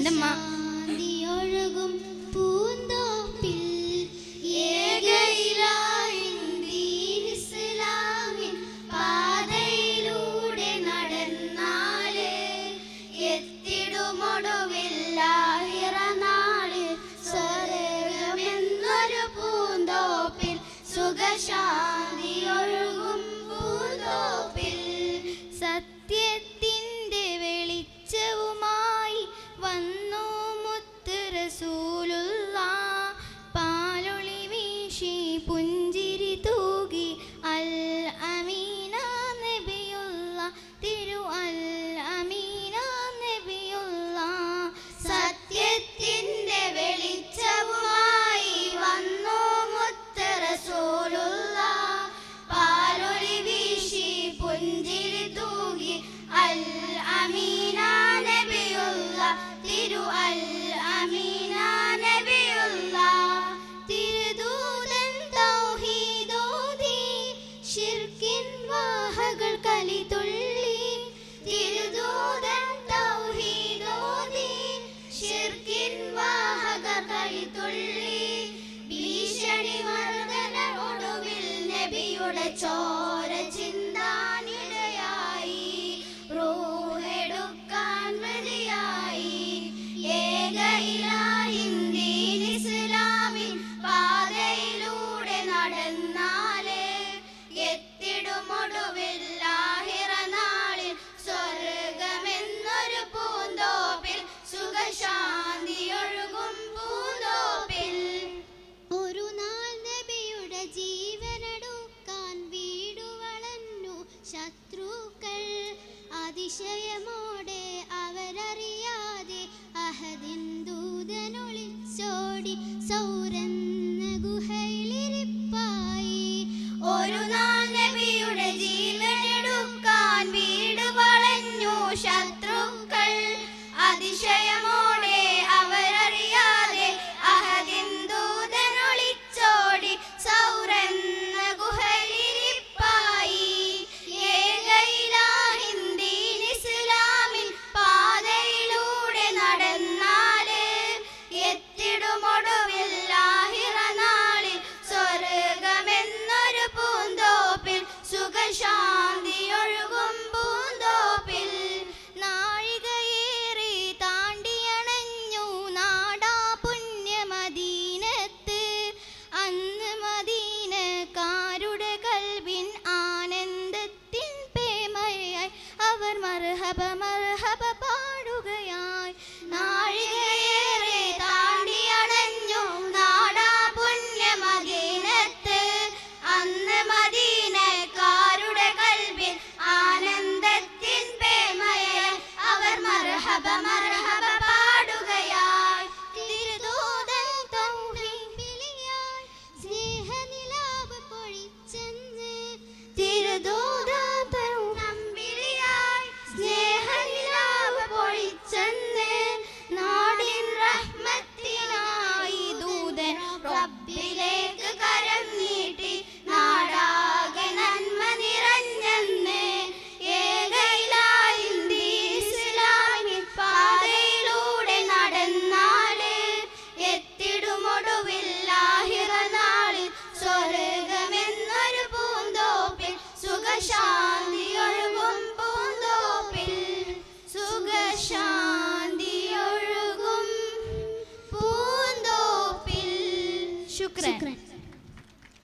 എൻ്റെ അമ്മ സത്യത്തിൻ്റെ വെളിച്ചവുമായി വന്നു മുത്ത് റസൂലുള്ളാഹ്. പാലൊളി വീശി പുഞ്ചിരി തൂകി അൽ അമീന നബിയുള്ളാഹ്, തിരു അൽ അമീന നബിയുള്ളാഹ്. സത്യത്തിൻ്റെ വെളിച്ചവുമായി വന്നു മുത്ത് റസൂലുള്ളാഹ്. പാലൊളി വീശി പുഞ്ചിരി തൂകി അൽ അമീന നബിയുള്ളാഹ്, തിരു അൽ അമീന നബിയുള്ളാഹ്. തിരുദൂതൻ തൗഹീദോതി ശിർക്കിൻ വാഹകൾ കലിതുള്ളി. തിരുദൂതൻ തൗഹീദോതി ശിർക്കിൻ വാഹകൾ കലിതുള്ളി. ഭീഷണി മർദ്ദന ഒടുവിൽ നബിയുടെ ചോര ചിന്താനിടയായി. റൂഹെടുക്കാൻ മതിയായി. ഏക ഇലാഹിൻ ദീൻ ഇസ്ലാമിൻ പാതയിലൂടെ നടന്നാലേ എത്തിടുമൊടുവിൽ ആഖിറ നാളിൽ സ്വർഗമെന്നൊരു പൂന്തോപ്പിൽ സുഖശാന്തിയൊഴുകും പൂന്തോപ്പിൽ. ഒരു നാൾ നബിയുടെ ജീവനെടുക്കാൻ വീടു വളഞ്ഞു ശത്രുക്കൾ. അതിശയമോടെ അവരറിയാതെ അഹദിൻ ദൂതനൊളിച്ചോടി സൗരന്ന ഗുഹയിലിരിപ്പായി. ഒരു നാൾ നബിയുടെ ജീവനെടുക്കാൻ വീട് വളഞ്ഞു ശത്രുക്കൾ. അതിശയമോടെ അവരറിയാതെ അഹദിൻ ദൂതനൊളിച്ചോടി സൗരന്ന ഗുഹയിലിരിപ്പായി. ഏക ഇലാഹിൻ ദീൻ ഇസ്ലാമിൻ പാതയിലൂടെ നടന്നാലേ എത്തിടുമൊടുവിൽ ആഖിറ നാളിൽ സ്വർഗമെന്നൊരു പൂന്തോപ്പിൽ സുഖശാന്തിയൊഴുകും പൂന്തോപ്പിൽ. നാഴികയേറെ താണ്ടിയണഞ്ഞു നാടാ പുണ്യമദീനത്ത്. അന്ന് മദീനക്കാരുടെ കൽബിൻ ആനന്ദത്തിൻ പേമയായി അവർ മർഹബ മർഹബ പാടുകയായി. നാഴികയേറെ